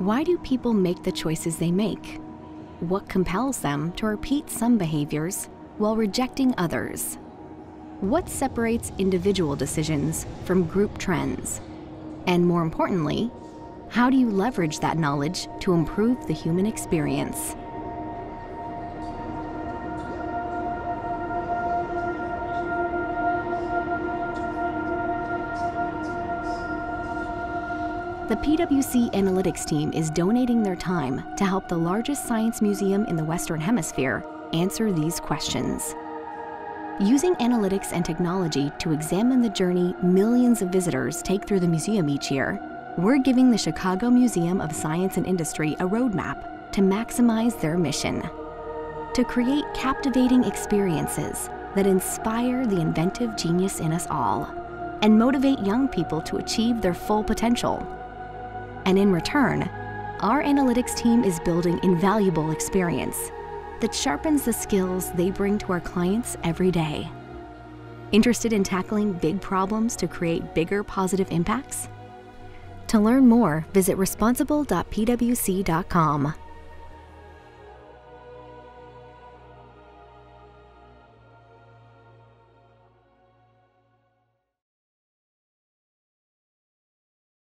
Why do people make the choices they make? What compels them to repeat some behaviors while rejecting others? What separates individual decisions from group trends? And more importantly, how do you leverage that knowledge to improve the human experience? The PwC Analytics team is donating their time to help the largest science museum in the Western Hemisphere answer these questions. Using analytics and technology to examine the journey millions of visitors take through the museum each year, we're giving the Chicago Museum of Science and Industry a roadmap to maximize their mission: to create captivating experiences that inspire the inventive genius in us all and motivate young people to achieve their full potential. And in return, our analytics team is building invaluable experience that sharpens the skills they bring to our clients every day. Interested in tackling big problems to create bigger positive impacts? To learn more, visit responsible.pwc.com.